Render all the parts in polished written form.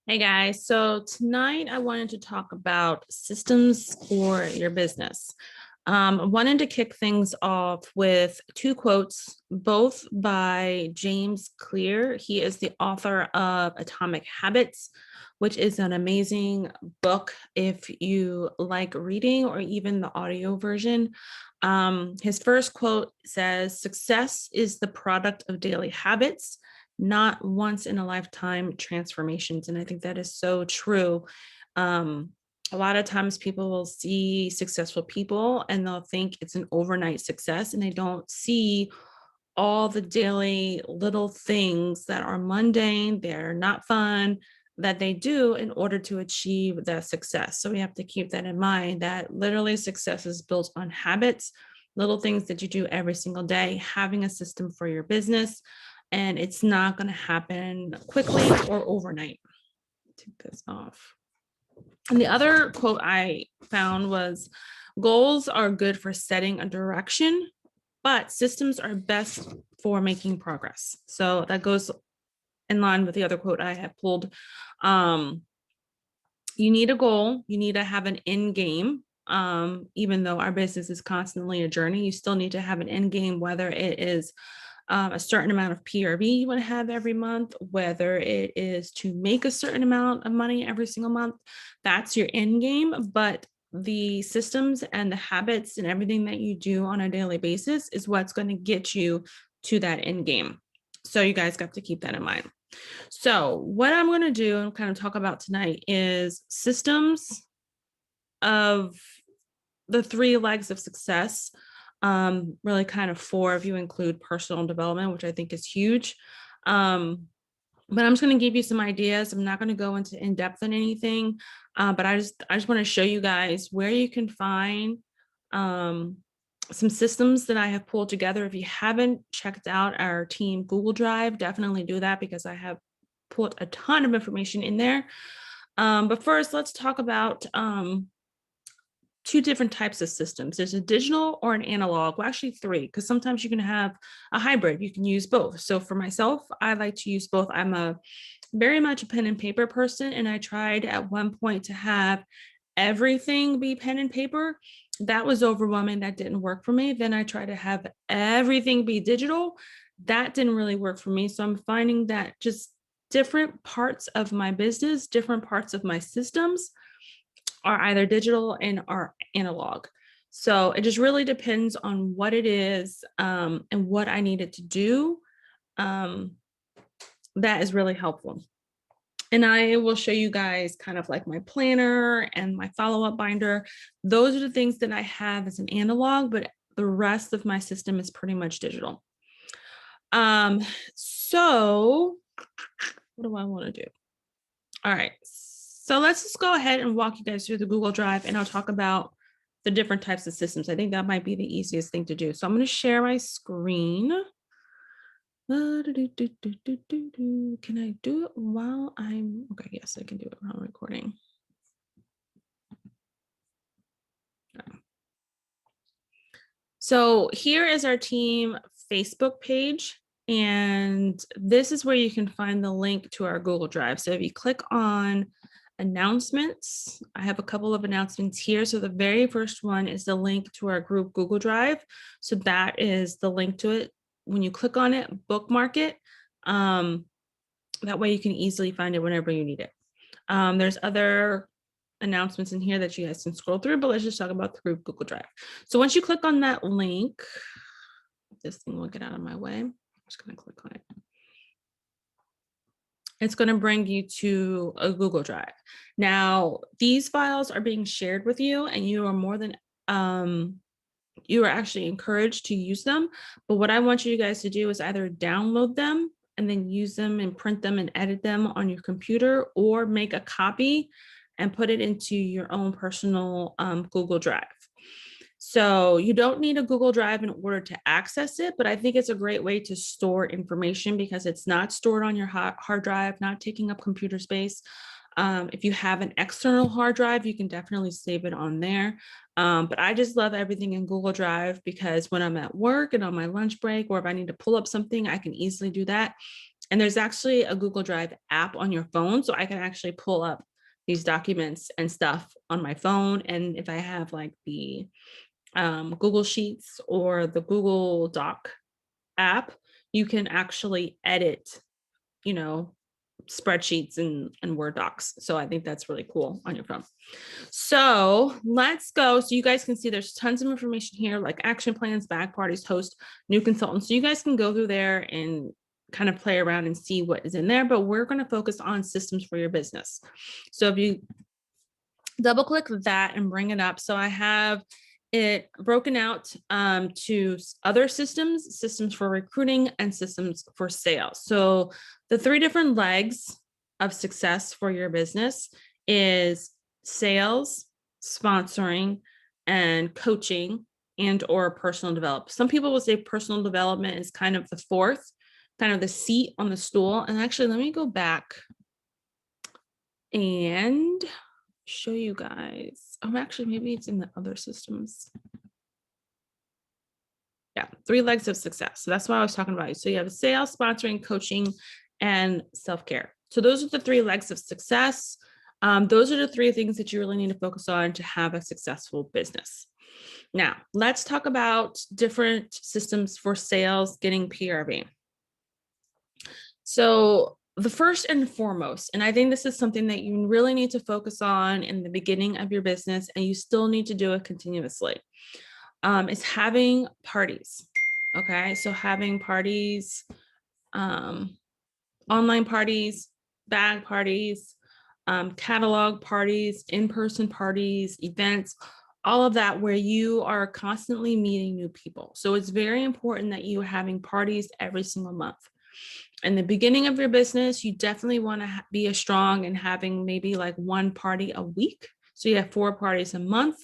Hey guys, so tonight I wanted to talk about systems for your business. I wanted to kick things off with two quotes, both by James Clear. He is the author of Atomic Habits, which is an amazing book if you like reading or even the audio version. His first quote says, "Success is the product of daily habits, not once in a lifetime transformations." And I think that is so true. Um, a lot of times people will see successful people and they'll think it's an overnight success, and they don't see all the daily little things that are mundane, they're not fun, that they do in order to achieve that success. So we have to keep that in mind, that literally success is built on habits, little things that you do every single day, having a system for your business, and it's not going to happen quickly or overnight. Take this off. And the other quote I found was, "Goals are good for setting a direction, but systems are best for making progress." So that goes in line with the other quote I had pulled. Um, you need a goal, you need to have an end game. Even though our business is constantly a journey, you still need to have an end game, whether it is a certain amount of PRV you want to have every month, whether it is to make a certain amount of money every single month. That's your end game. But the systems and the habits and everything that you do on a daily basis is what's going to get you to that end game. So you guys got to keep that in mind. So what I'm going to do and kind of talk about tonight is systems of the three legs of success. Really kind of four if you include personal development, which I think is huge. But I'm just going to give you some ideas. I'm not going to go into in depth on anything, but I just want to show you guys where you can find some systems that I have pulled together. If you haven't checked out our team Google Drive, definitely do that because I have put a ton of information in there. But first, let's talk about two different types of systems. There's a digital or an analog. Well, actually three, because sometimes you can have a hybrid. You can use both. So for myself, I like to use both. I'm a very much a pen and paper person, and I tried at one point to have everything be pen and paper. That was overwhelming. That didn't work for me. Then I tried to have everything be digital. That didn't really work for me. So I'm finding that just different parts of my business, different parts of my systems are either digital and are analog. So it just really depends on what it is, and what I needed to do. Um, that is really helpful. And I will show you guys kind of like my planner and my follow-up binder. Those are the things that I have as an analog, but the rest of my system is pretty much digital. So what do I want to do? All right. So let's just go ahead and walk you guys through the Google Drive, and I'll talk about the different types of systems. I think that might be the easiest thing to do. So I'm going to share my screen. Can I do it while I'm, okay, yes, I can do it while I'm recording. Okay. So here is our team Facebook page, and this is where you can find the link to our Google Drive. So if you click on announcements, I have a couple of announcements here. So the very first one is the link to our group Google Drive. So that is the link to it. When you click on it, bookmark it. That way you can easily find it whenever you need it. There's other announcements in here that you guys can scroll through, but let's just talk about the group Google Drive. So once you click on that link, this thing will get out of my way. I'm just going to click on it. It's going to bring you to a Google Drive. Now, these files are being shared with you, and you are more than you are actually encouraged to use them. But what I want you guys to do is either download them and then use them and print them and edit them on your computer, or make a copy and put it into your own personal Google Drive. So you don't need a Google Drive in order to access it, but I think it's a great way to store information because it's not stored on your hard drive, not taking up computer space. If you have an external hard drive, you can definitely save it on there. But I just love everything in Google Drive because when I'm at work and on my lunch break, or if I need to pull up something, I can easily do that. And there's actually a Google Drive app on your phone. So I can actually pull up these documents and stuff on my phone. And if I have like the Google Sheets or the Google Doc app, you can actually edit, you know, spreadsheets and Word docs. So I think that's really cool on your phone. So let's go. So you guys can see there's tons of information here, like action plans, bag parties, host, new consultants. So you guys can go through there and kind of play around and see what is in there, but we're going to focus on systems for your business. So if you double click that and bring it up. So I have it broken out to other systems for recruiting and systems for sales. So the 3 different legs of success for your business is sales, sponsoring, and coaching and or personal development. Some people will say personal development is kind of the 4th, kind of the seat on the stool. And actually, let me go back and show you guys. Oh, actually, maybe it's in the other systems. Yeah, 3 legs of success. So that's what I was talking about. So you have sales, sponsoring, coaching, and self-care. So those are the 3 legs of success. Those are the 3 things that you really need to focus on to have a successful business. Now, let's talk about different systems for sales getting PRV. So the first and foremost, and I think this is something that you really need to focus on in the beginning of your business, and you still need to do it continuously, is having parties. Okay, so having parties, online parties, bag parties, catalog parties, in-person parties, events, all of that where you are constantly meeting new people. So it's very important that you are having parties every single month. In the beginning of your business, you definitely want to be as strong and having maybe like 1 party a week. So you have 4 parties a month.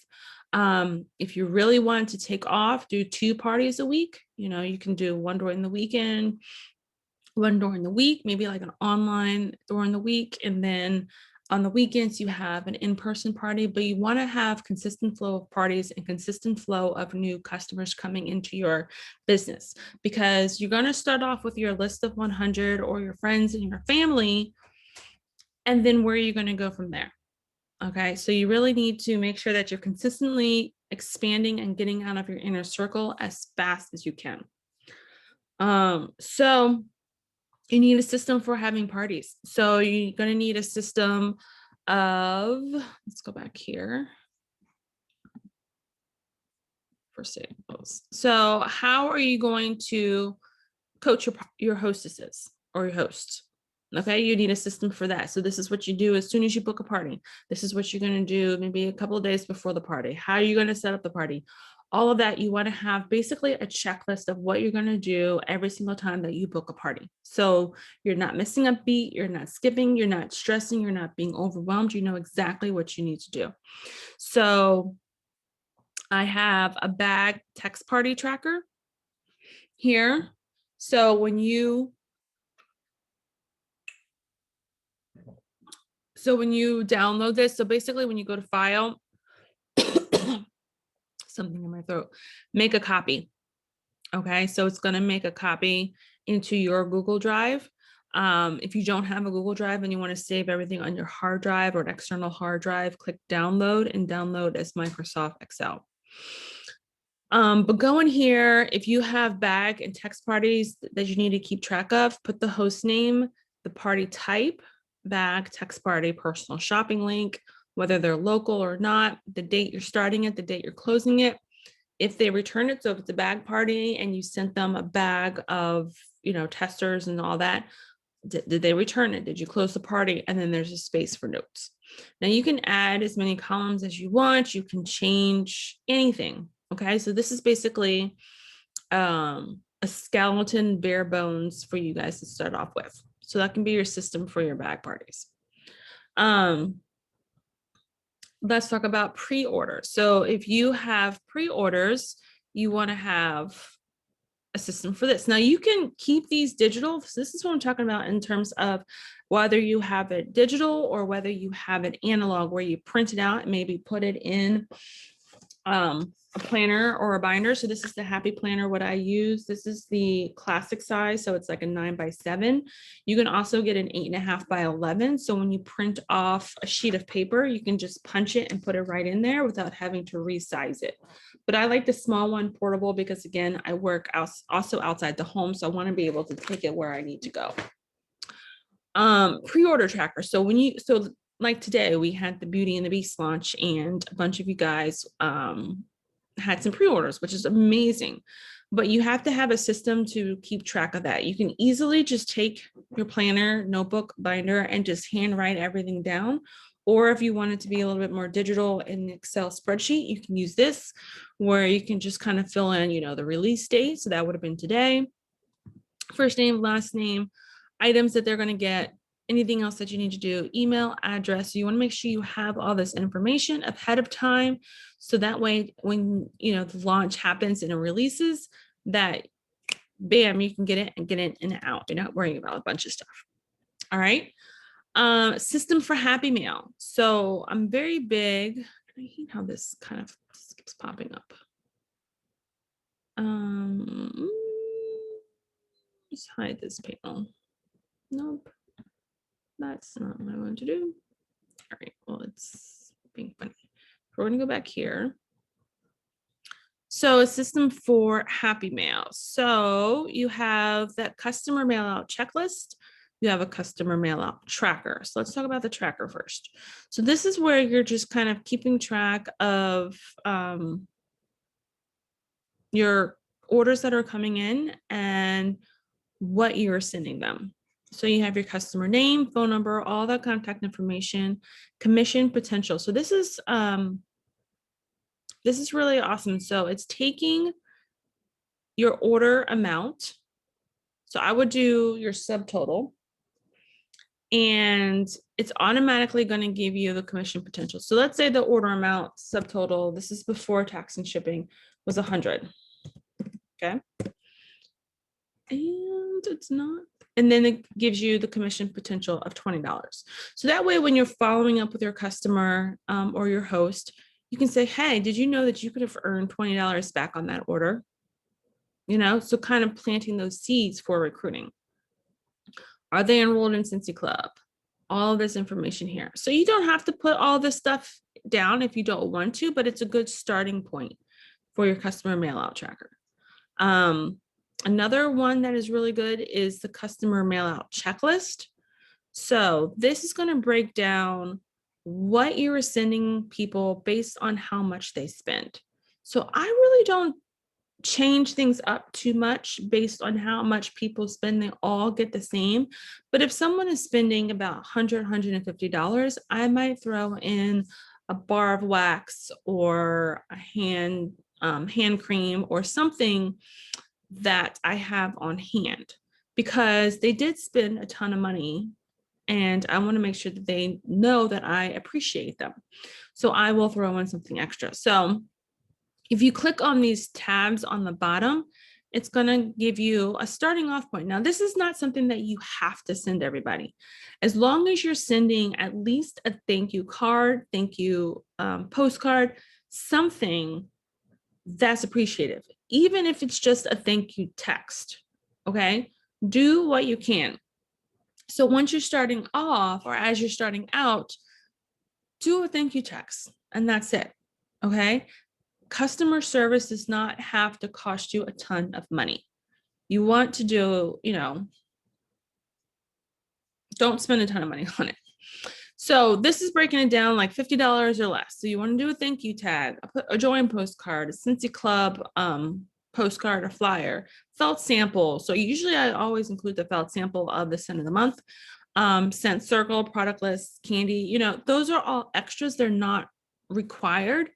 If you really want to take off, do 2 parties a week. You know, you can do 1 during the weekend, 1 during the week, maybe like an online during the week. And then on the weekends, you have an in-person party, but you want to have consistent flow of parties and consistent flow of new customers coming into your business, because you're going to start off with your list of 100 or your friends and your family. And then where are you going to go from there? Okay, so you really need to make sure that you're consistently expanding and getting out of your inner circle as fast as you can. So you need a system for having parties. So you're going to need a system of, let's go back here for sales. So how are you going to coach your hostesses or your hosts? Okay, you need a system for that. So this is what you do as soon as you book a party. This is what you're going to do maybe a couple of days before the party. How are you going to set up the party? All of that, you want to have basically a checklist of what you're going to do every single time that you book a party. So you're not missing a beat, you're not skipping, you're not stressing, you're not being overwhelmed. You know exactly what you need to do. So I have a bag text party tracker here. So when you download this, so basically when you go to file, something in my throat, make a copy. Okay, so it's going to make a copy into your Google Drive. If you don't have a Google Drive and you want to save everything on your hard drive or an external hard drive, click download and download as Microsoft Excel. But go in here, if you have bag and text parties that you need to keep track of, put the host name, the party type, bag, text party, personal shopping link, whether they're local or not, the date you're starting it, the date you're closing it. If they return it, so if it's a bag party and you sent them a bag of, you know, testers and all that, did they return it? Did you close the party? And then there's a space for notes. Now you can add as many columns as you want. You can change anything. Okay, so this is basically a skeleton bare bones for you guys to start off with. So that can be your system for your bag parties. Let's talk about pre-order. So if you have pre-orders, you want to have a system for this. Now you can keep these digital. So this is what I'm talking about in terms of whether you have it digital or whether you have it analog, where you print it out and maybe put it in a a planner or a binder. So this is the Happy Planner, what I use. This is the classic size. So it's like a 9x7. You can also get an 8.5x11. So when you print off a sheet of paper, you can just punch it and put it right in there without having to resize it. But I like the small one, portable, because again, I work also outside the home. So I want to be able to take it where I need to go. Pre-order tracker. So like today, we had the Beauty and the Beast launch, and a bunch of you guys had some pre-orders, which is amazing. But you have to have a system to keep track of that. You can easily just take your planner, notebook, binder, and just handwrite everything down. Or if you want it to be a little bit more digital in an Excel spreadsheet, you can use this, where you can just kind of fill in, the release date. So that would have been today. First name, last name, items that they're going to get, anything else that you need to do, email, address. You want to make sure you have all this information ahead of time. So that way, when, the launch happens and it releases, that bam, you can get it and out. You're not worrying about a bunch of stuff. All right. System for Happy Mail. So I'm very big. I hate how this kind of keeps popping up. Let's hide this panel. Nope. That's not what I want to do. All right, well, it's being funny. We're going to go back here. So a system for Happy Mail. So you have that customer mail out checklist. You have a customer mail out tracker. So let's talk about the tracker first. So this is where you're just kind of keeping track of your orders that are coming in and what you're sending them. So you have your customer name, phone number, all that contact information, commission potential. So this is really awesome. So it's taking your order amount. So I would do your subtotal, and it's automatically going to give you the commission potential. So let's say the order amount subtotal, this is before tax and shipping, was 100. Okay. And it's not. And then it gives you the commission potential of $20. So that way, when you're following up with your customer or your host, you can say, hey, did you know that you could have earned $20 back on that order? So kind of planting those seeds for recruiting. Are they enrolled in Scentsy Club? All of this information here. So you don't have to put all this stuff down if you don't want to, but it's a good starting point for your customer mail out tracker. Another one that is really good is the customer mail out checklist. So this is going to break down what you are sending people based on how much they spend. So I really don't change things up too much based on how much people spend. They all get the same. But if someone is spending about $100, $150, I might throw in a bar of wax or a hand cream or something that I have on hand, because they did spend a ton of money and I want to make sure that they know that I appreciate them. So I will throw in something extra. So if you click on these tabs on the bottom, it's going to give you a starting off point. Now, this is not something that you have to send everybody. As long as you're sending at least a thank you card, thank you postcard, something that's appreciative, even if it's just a thank you text. Okay, do what you can. So once you're starting off, or as you're starting out, do a thank you text, and that's it. Okay, customer service does not have to cost you a ton of money. You want to do, don't spend a ton of money on it. So this is breaking it down like $50 or less. So you want to do a thank you tag, a join postcard, a Scentsy Club postcard or flyer, felt sample. So usually I always include the felt sample of the scent of the month, scent circle, product list, candy, those are all extras. They're not required.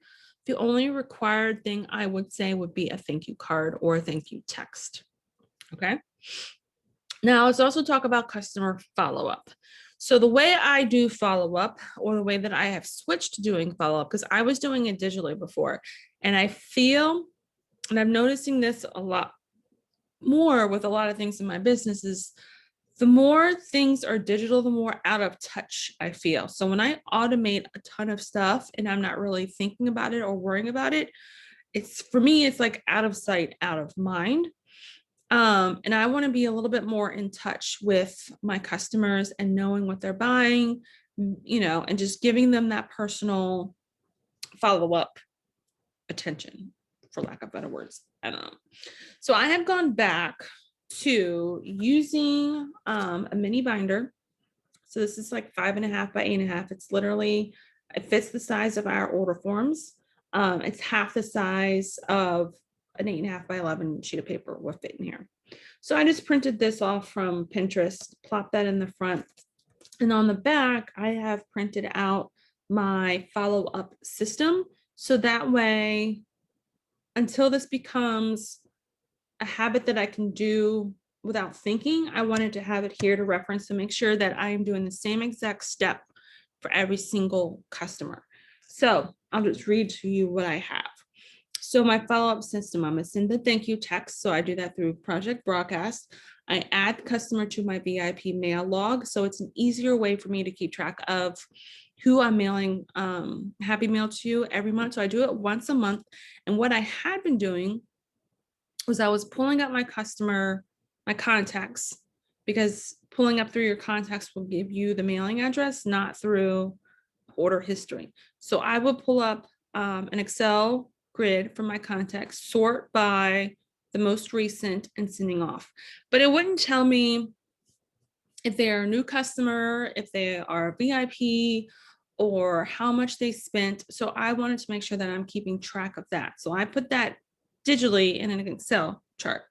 The only required thing I would say would be a thank you card or a thank you text. Okay. Now let's also talk about customer follow-up. So the way I do follow-up, or the way that I have switched to doing follow-up, because I was doing it digitally before, and I feel, and I'm noticing this a lot more with a lot of things in my business, is the more things are digital, the more out of touch I feel. So when I automate a ton of stuff and I'm not really thinking about it or worrying about it, it's for me, it's like out of sight, out of mind. And I want to be a little bit more in touch with my customers and knowing what they're buying, and just giving them that personal follow-up attention, for lack of better words. I don't know. So I have gone back to using a mini binder. So this is like 5.5 by 8.5. It's literally, it fits the size of our order forms. It's half the size of an 8.5 by 11 sheet of paper will fit in here. So I just printed this off from Pinterest, plopped that in the front. And on the back, I have printed out my follow-up system. So that way, until this becomes a habit that I can do without thinking, I wanted to have it here to reference to make sure that I am doing the same exact step for every single customer. So I'll just read to you what I have. So my follow-up system, I'm gonna send the thank you text. So I do that through Project Broadcast. I add the customer to my VIP mail log. So it's an easier way for me to keep track of who I'm mailing Happy Mail to every month. So I do it once a month. And what I had been doing was I was pulling up my contacts, because pulling up through your contacts will give you the mailing address, not through order history. So I will pull up an Excel grid from my contacts, sort by the most recent, and sending off. But it wouldn't tell me if they're a new customer, if they are a VIP, or how much they spent. So I wanted to make sure that I'm keeping track of that. So I put that digitally in an Excel chart.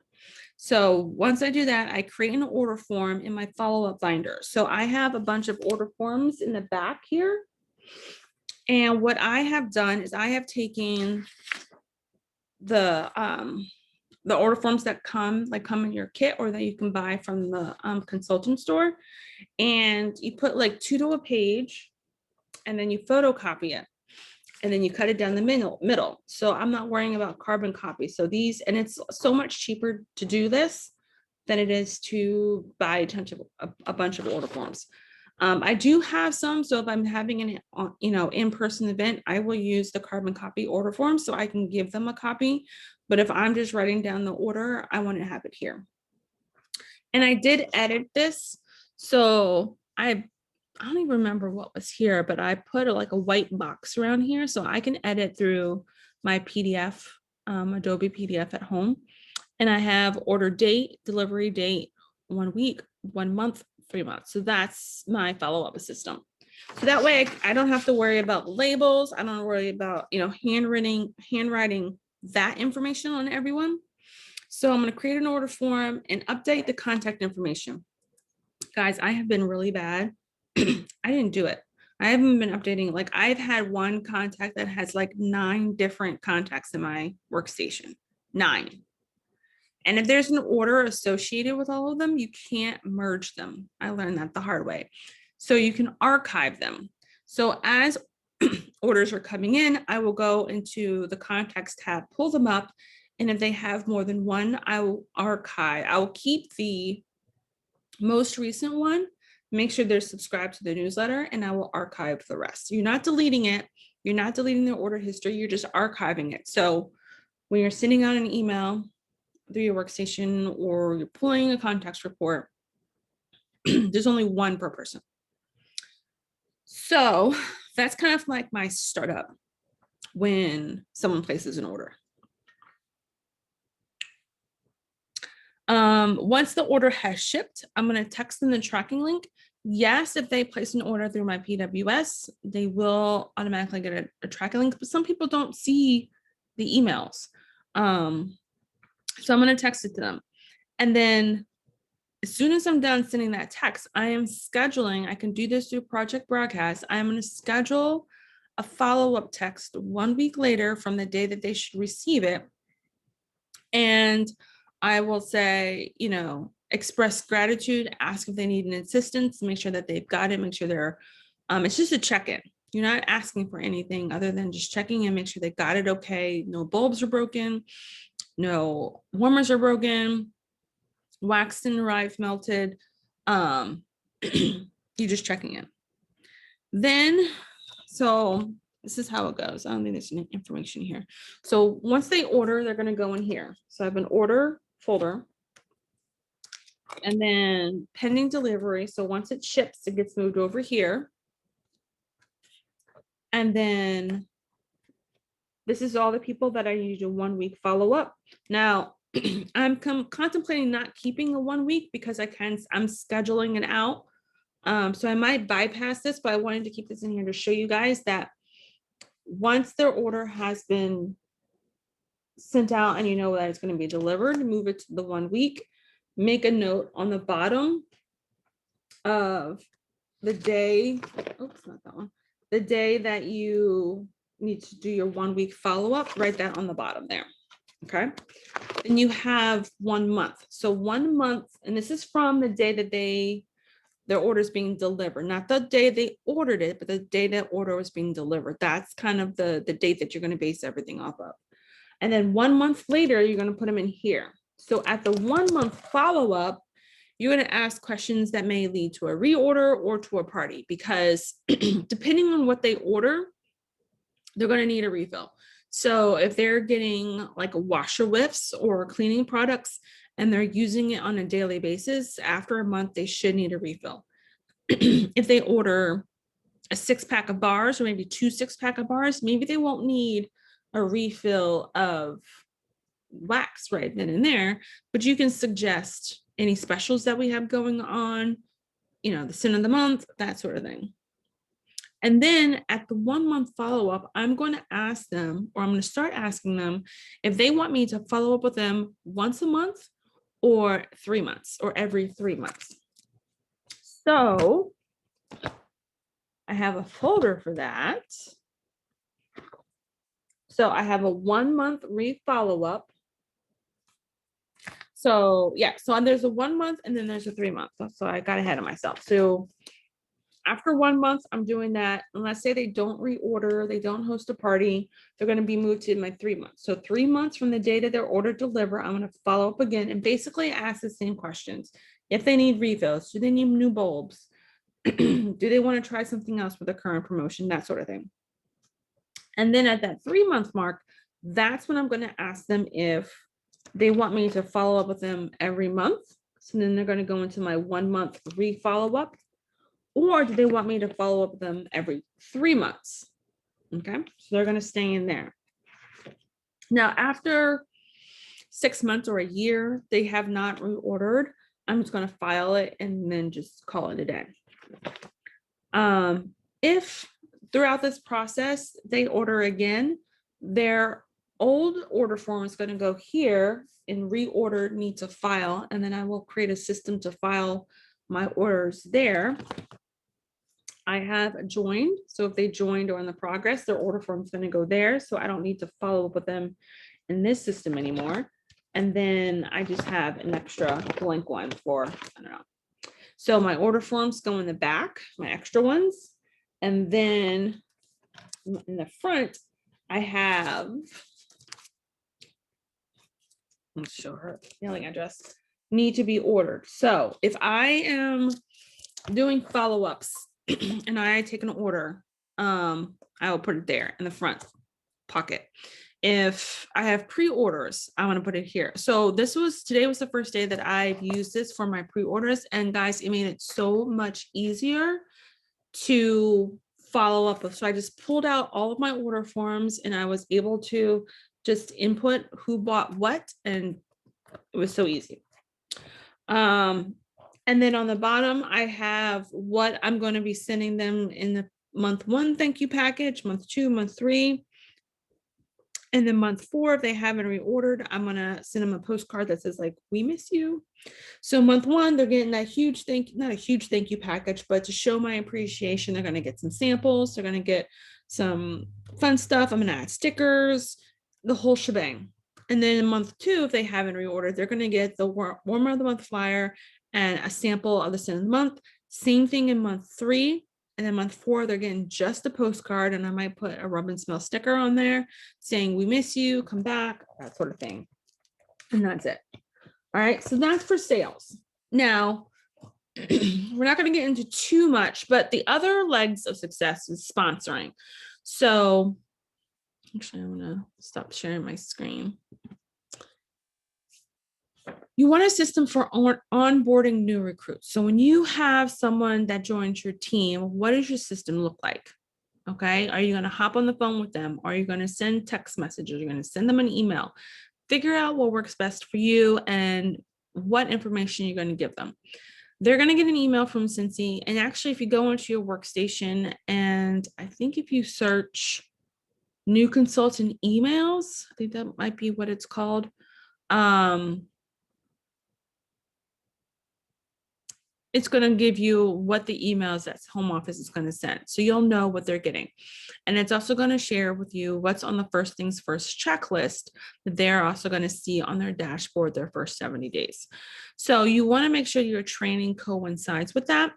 So once I do that, I create an order form in my follow-up binder. So I have a bunch of order forms in the back here. And what I have done is I have taken the order forms that come in your kit, or that you can buy from the consultant store, and you put like 2 to a page, and then you photocopy it, and then you cut it down the middle. So I'm not worrying about carbon copies. So these, and it's so much cheaper to do this than it is to buy a bunch of order forms. I do have some, so if I'm having an in-person event, I will use the carbon copy order form so I can give them a copy. But if I'm just writing down the order, I want to have it here. And I did edit this, so I don't even remember what was here, but I put like a white box around here so I can edit through my PDF, Adobe PDF at home. And I have order date, delivery date, 1 week, 1 month, 3 months. So that's my follow-up system. So that way I don't have to worry about labels. I don't worry about, handwriting that information on everyone. So I'm going to create an order form and update the contact information. Guys, I have been really bad. I didn't do it. I haven't been updating. Like, I've had one contact that has like 9 different contacts in my workstation. 9. And if there's an order associated with all of them, you can't merge them. I learned that the hard way. So you can archive them. So as orders are coming in, I will go into the contacts tab, pull them up. And if they have more than one, I will archive. I will keep the most recent one, make sure they're subscribed to the newsletter, and I will archive the rest. You're not deleting it. You're not deleting their order history. You're just archiving it. So when you're sending out an email through your workstation, or you're pulling a contacts report, there's only one per person. So that's kind of like my startup when someone places an order. Once the order has shipped, I'm going to text them the tracking link. Yes, if they place an order through my PWS, they will automatically get a tracking link, but some people don't see the emails. So I'm going to text it to them. And then as soon as I'm done sending that text, I am scheduling, I can do this through Project Broadcast. I'm going to schedule a follow-up text 1 week later from the day that they should receive it. And I will say, express gratitude, ask if they need an assistance, make sure that they've got it, make sure they're, it's just a check-in. You're not asking for anything other than just checking in, make sure they got it okay. No bulbs are broken, no warmers are broken, waxed and arrived melted. You're just checking in. Then, so this is how it goes. I don't think there's any information here. So once they order, they're going to go in here. So I have an order folder. And then pending delivery. So once it ships, it gets moved over here. And then this is all the people that I need to do 1 week follow up. Now, I'm contemplating not keeping a 1 week because I'm scheduling it out. So I might bypass this, but I wanted to keep this in here to show you guys that once their order has been sent out and you know that it's going to be delivered, move it to the 1 week. Make a note on the bottom of the day. Oops, not that one. The day that you need to do your 1 week follow up, write that on the bottom there. Okay. Then you have 1 month. So 1 month, and this is from the day that their order is being delivered, not the day they ordered it, but the day that order was being delivered. That's kind of the date that you're going to base everything off of. And then 1 month later, you're going to put them in here. So at the 1 month follow up, you're going to ask questions that may lead to a reorder or to a party, because depending on what they order, they're going to need a refill. So if they're getting like washer whiffs or cleaning products and they're using it on a daily basis, after a month, they should need a refill. If they order a 6-pack of bars or maybe 2 6-pack of bars, maybe they won't need a refill of wax right then and there, but you can suggest any specials that we have going on, you know, the scent of the month, that sort of thing. And then at the 1 month follow-up, I'm going to ask them, or I'm going to start asking them if they want me to follow up with them once a month or 3 months or every 3 months. So I have a folder for that. So I have a 1 month re-follow-up. So yeah, so there's a 1 month and then there's a 3 month. So I got ahead of myself. So after 1 month, I'm doing that. And let's say they don't reorder, they don't host a party, they're going to be moved to my 3 months. So 3 months from the day that their order deliver, I'm going to follow up again and basically ask the same questions. If they need refills, do they need new bulbs? Do they want to try something else with the current promotion? That sort of thing. And then at that 3 month mark, that's when I'm going to ask them if they want me to follow up with them every month. So then they're going to go into my 1 month re-follow up. Or do they want me to follow up with them every 3 months? Okay, so they're going to stay in there. Now, after 6 months or a year, they have not reordered, I'm just going to file it and then just call it a day. If throughout this process they order again, their old order form is going to go here and reorder need to file, and then I will create a system to file my orders there. I have joined, so if they joined or in the progress, their order form is going to go there, so I don't need to follow up with them in this system anymore. And then I just have an extra blank one for, I don't know. So my order forms go in the back, my extra ones, and then in the front, I have, let's show her mailing address, need to be ordered. So if I am doing follow-ups and I take an order, I will put it there in the front pocket. If I have pre-orders, I want to put it here. So today was the first day that I've used this for my pre-orders, and guys, it made it so much easier to follow up with. So I just pulled out all of my order forms and I was able to just input who bought what, and it was so easy. And then on the bottom, I have what I'm going to be sending them in the month 1 thank you package, month 2, month 3. And then month 4, if they haven't reordered, I'm going to send them a postcard that says like, we miss you. So month 1, they're getting that huge not a huge thank you package, but to show my appreciation, they're going to get some samples. They're going to get some fun stuff. I'm going to add stickers, the whole shebang. And then in month 2, if they haven't reordered, they're going to get the warmer of the month flyer and a sample of the scent of the month. Same thing in month 3. And then month 4, they're getting just a postcard, and I might put a rub and smell sticker on there saying, we miss you, come back, that sort of thing. And that's it. All right, so that's for sales. Now, we're not going to get into too much, but the other legs of success is sponsoring. So actually, I'm gonna stop sharing my screen. You want a system for onboarding new recruits. So when you have someone that joins your team, what does your system look like? Okay, are you going to hop on the phone with them? Are you going to send text messages? You're going to send them an email. Figure out what works best for you and what information you're going to give them. They're going to get an email from Scentsy. And actually, if you go into your workstation, and I think if you search new consultant emails, I think that might be what it's called. It's going to give you what the emails that home office is going to send. So you'll know what they're getting. And it's also going to share with you what's on the first things first checklist that they're also going to see on their dashboard their first 70 days. So you want to make sure your training coincides with that.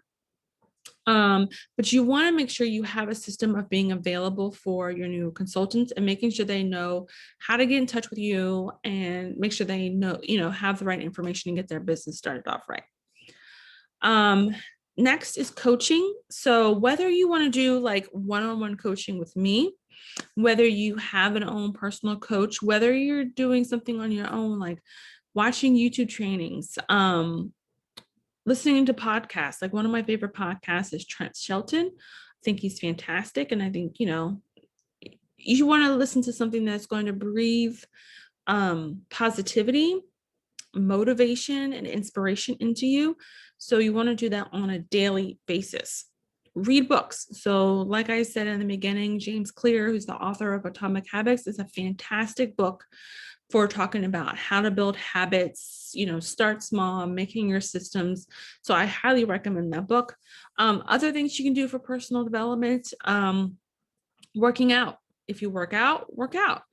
But you want to make sure you have a system of being available for your new consultants and making sure they know how to get in touch with you and make sure they know, have the right information to get their business started off right. Next is coaching. So whether you want to do like one-on-one coaching with me, whether you have an own personal coach, whether you're doing something on your own, like watching YouTube trainings, listening to podcasts, like one of my favorite podcasts is Trent Shelton. I think he's fantastic. And I think, you want to listen to something that's going to breathe positivity, motivation, and inspiration into you. So you want to do that on a daily basis. Read books. So like I said in the beginning, James Clear, who's the author of Atomic Habits, is a fantastic book for talking about how to build habits, start small, making your systems. So I highly recommend that book. Other things you can do for personal development, working out. If you work out, work out.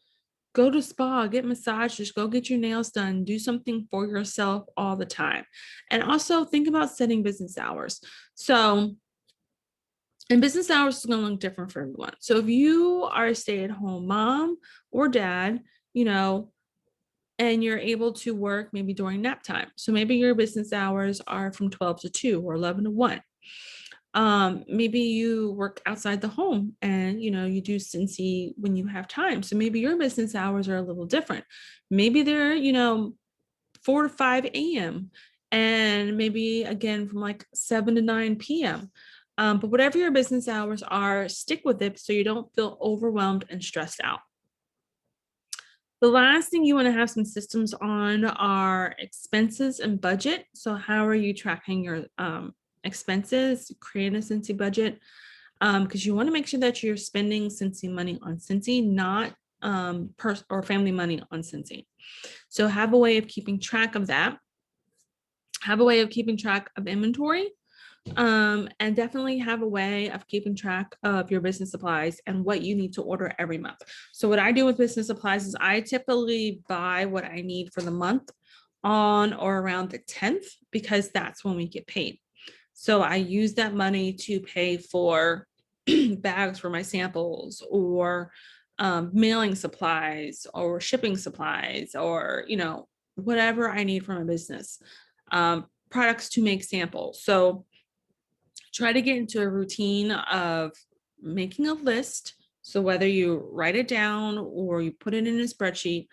Go to spa, get massages, go get your nails done, do something for yourself all the time. And also think about setting business hours. So, and business hours is going to look different for everyone. So if you are a stay-at-home mom or dad, and you're able to work maybe during nap time. So maybe your business hours are from 12 to 2 or 11 to 1. Maybe you work outside the home and you do Scentsy when you have time. So maybe your business hours are a little different. Maybe they're 4 to 5 a.m. and maybe again from like 7 to 9 p.m. But whatever your business hours are, stick with it so you don't feel overwhelmed and stressed out. The last thing you want to have some systems on are expenses and budget. So how are you tracking your expenses? Create a Scentsy budget because you want to make sure that you're spending Scentsy money on Scentsy, not or family money on Scentsy. So have a way of keeping track of that. Have a way of keeping track of inventory. And definitely have a way of keeping track of your business supplies and what you need to order every month. So what I do with business supplies is I typically buy what I need for the month on or around the 10th because that's when we get paid. So I use that money to pay for bags for my samples or mailing supplies or shipping supplies or, whatever I need from a business, products to make samples. So try to get into a routine of making a list. So whether you write it down or you put it in a spreadsheet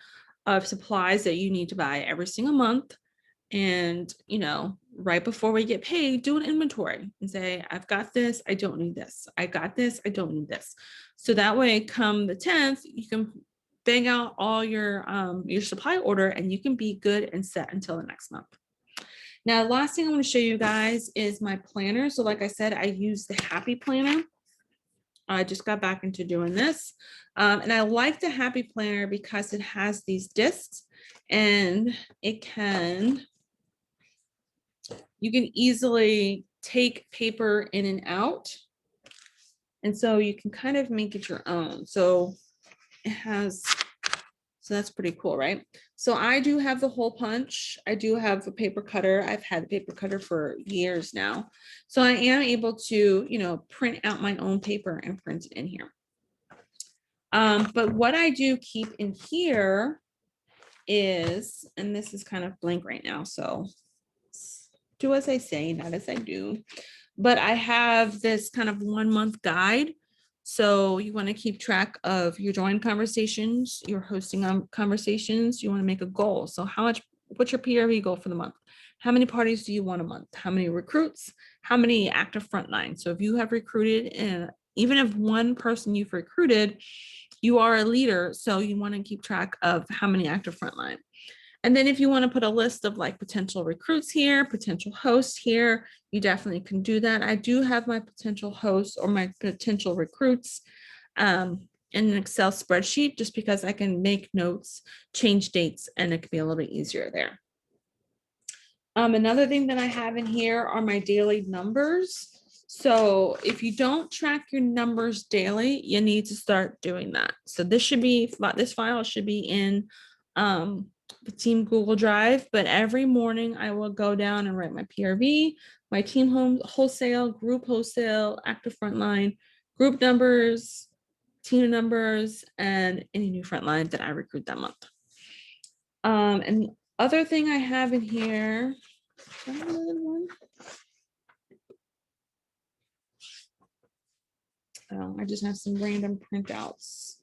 of supplies that you need to buy every single month. And, right before we get paid, do an inventory and say, I've got this, I don't need this. I got this, I don't need this. So that way, come the 10th, you can bang out all your supply order and you can be good and set until the next month. Now, the last thing I want to show you guys is my planner. So like I said, I use the Happy Planner. I just got back into doing this. And I like the Happy Planner because it has these discs and you can easily take paper in and out. And so you can kind of make it your own. So it has, so that's pretty cool, right? So I do have the hole punch. I do have a paper cutter. I've had a paper cutter for years now. So I am able to, print out my own paper and print it in here. But what I do keep in here is, and this is kind of blank right now, so do as I say, not as I do. But I have this kind of 1 month guide. So you want to keep track of your joint conversations, your hosting on conversations. You want to make a goal. So what's your PRV goal for the month? How many parties do you want a month? How many recruits? How many active frontline? So if you have recruited, and even if one person you've recruited, you are a leader. So you want to keep track of how many active frontline. And then if you want to put a list of like potential recruits here, potential hosts here, you definitely can do that. I do have my potential hosts or my potential recruits in an Excel spreadsheet, just because I can make notes, change dates, and it can be a little bit easier there. Another thing that I have in here are my daily numbers. So if you don't track your numbers daily, you need to start doing that. So this file should be in the team Google Drive, but every morning I will go down and write my PRV, my team wholesale, group wholesale, active frontline, group numbers, team numbers, and any new frontline that I recruit that month. And the other thing I have in here, I just have some random printouts.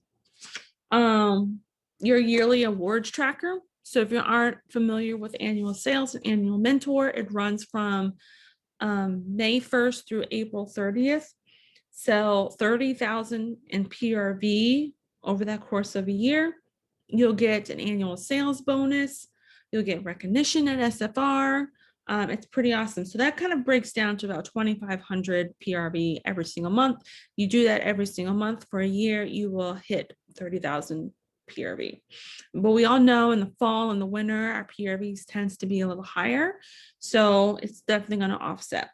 Your yearly awards tracker. So if you aren't familiar with annual sales and annual mentor, it runs from May 1st through April 30th. Sell 30,000 in PRV over that course of a year. You'll get an annual sales bonus. You'll get recognition at SFR. It's pretty awesome. So that kind of breaks down to about 2,500 PRV every single month. You do that every single month for a year, you will hit 30,000 PRV. But we all know in the fall and the winter, our PRVs tends to be a little higher. So it's definitely going to offset.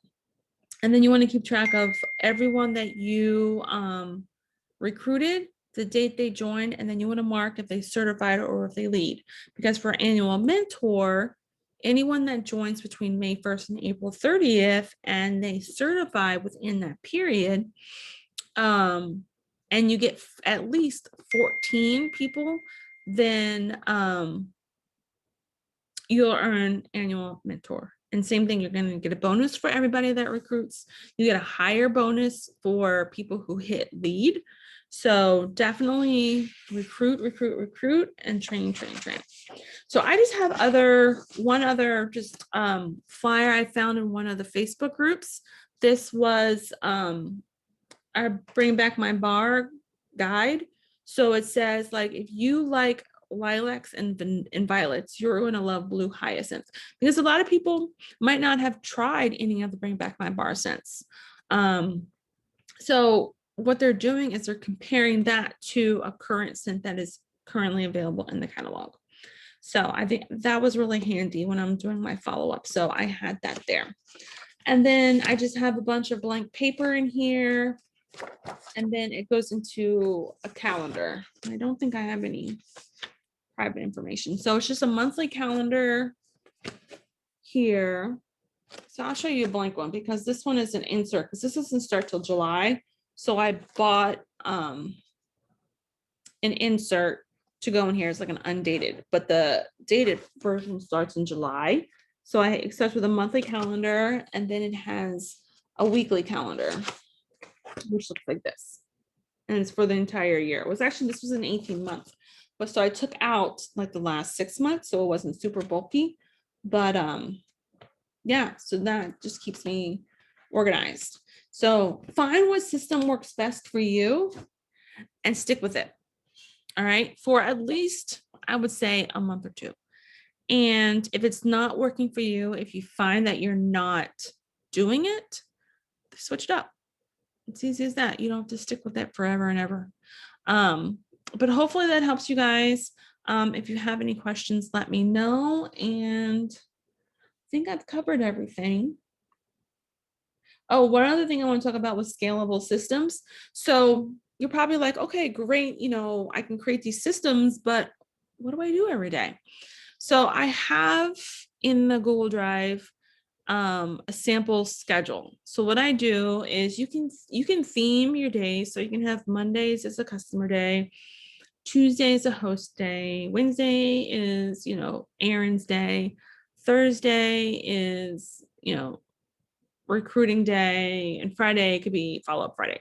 And then you want to keep track of everyone that you recruited, the date they joined, and then you want to mark if they certified or if they lead. Because for annual mentor, anyone that joins between May 1st and April 30th and they certify within that period, and you get at least 14 people, then you'll earn annual mentor. And same thing, you're going to get a bonus for everybody that recruits. You get a higher bonus for people who hit lead. So definitely recruit, and train. So I just have one other flyer I found in one of the Facebook groups. This was I Bring Back My Bar guide. So it says, like, if you like lilacs and violets, you're going to love blue hyacinth, because a lot of people might not have tried any of the Bring Back My Bar scents. So what they're doing is they're comparing that to a current scent that is currently available in the catalog. So I think that was really handy when I'm doing my follow-up. So I had that there. And then I just have a bunch of blank paper in here. And then it goes into a calendar. I don't think I have any private information. So it's just a monthly calendar here. So I'll show you a blank one, because this one is an insert, because this doesn't start till July. So I bought an insert to go in here. It's like an undated, but the dated version starts in July. So it starts with a monthly calendar, and then it has a weekly calendar, which looks like this. And it's for the entire year. This was an 18-month. But so I took out like the last 6 months, so it wasn't super bulky. But yeah, so that just keeps me organized. So find what system works best for you and stick with it. All right, for at least, I would say, a month or two. And if it's not working for you, if you find that you're not doing it, switch it up. It's easy as that. You don't have to stick with it forever and ever. But hopefully that helps you guys. If you have any questions, let me know. And I think I've covered everything. Oh, one other thing I want to talk about was scalable systems. So you're probably like, okay, great. I can create these systems, but what do I do every day? So I have in the Google Drive a sample schedule. So what I do is you can theme your days. So you can have Mondays as a customer day, Tuesday is a host day, Wednesday is, Aaron's day, Thursday is, recruiting day, and Friday could be follow-up Friday.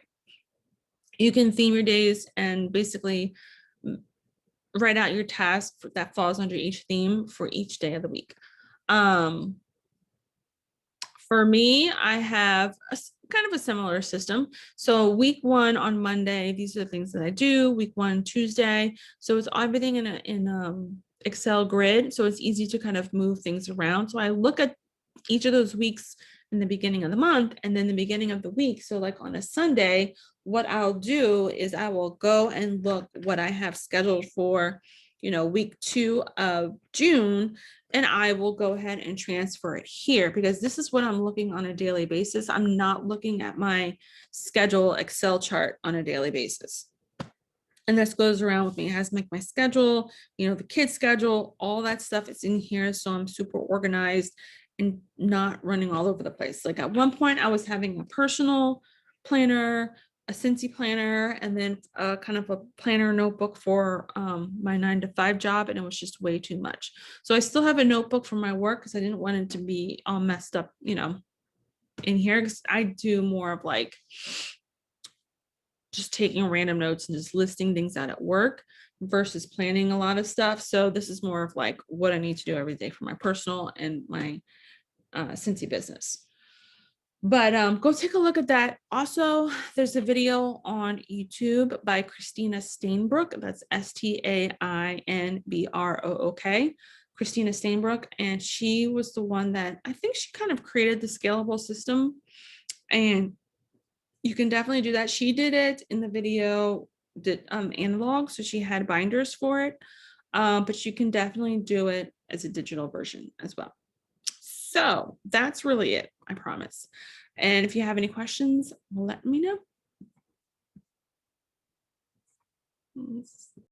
You can theme your days and basically write out your task that falls under each theme for each day of the week. Um, for me, I have kind of a similar system. So week one on Monday, these are the things that I do. Week one, Tuesday. So it's everything in Excel grid. So it's easy to kind of move things around. So I look at each of those weeks in the beginning of the month and then the beginning of the week. So like on a Sunday, what I'll do is I will go and look what I have scheduled for, week 2 of June, and I will go ahead and transfer it here because this is what I'm looking on a daily basis. I'm not looking at my schedule Excel chart on a daily basis. And this goes around with me. It has like my schedule, the kids' schedule, all that stuff is in here. So I'm super organized and not running all over the place. Like at one point I was having a personal planner, a Scentsy planner, and then kind of a planner notebook for my 9 to 5 job. And it was just way too much. So I still have a notebook for my work because I didn't want it to be all messed up, in here. Because I do more of like just taking random notes and just listing things out at work versus planning a lot of stuff. So this is more of like what I need to do every day for my personal and my Scentsy business. But go take a look at that. Also, there's a video on YouTube by Christina Stainbrook. That's Stainbrook. Christina Stainbrook. And she was the one that I think she kind of created the scalable system. And you can definitely do that. She did it in the video, did analog, so she had binders for it. But you can definitely do it as a digital version as well. So that's really it, I promise. And if you have any questions, let me know.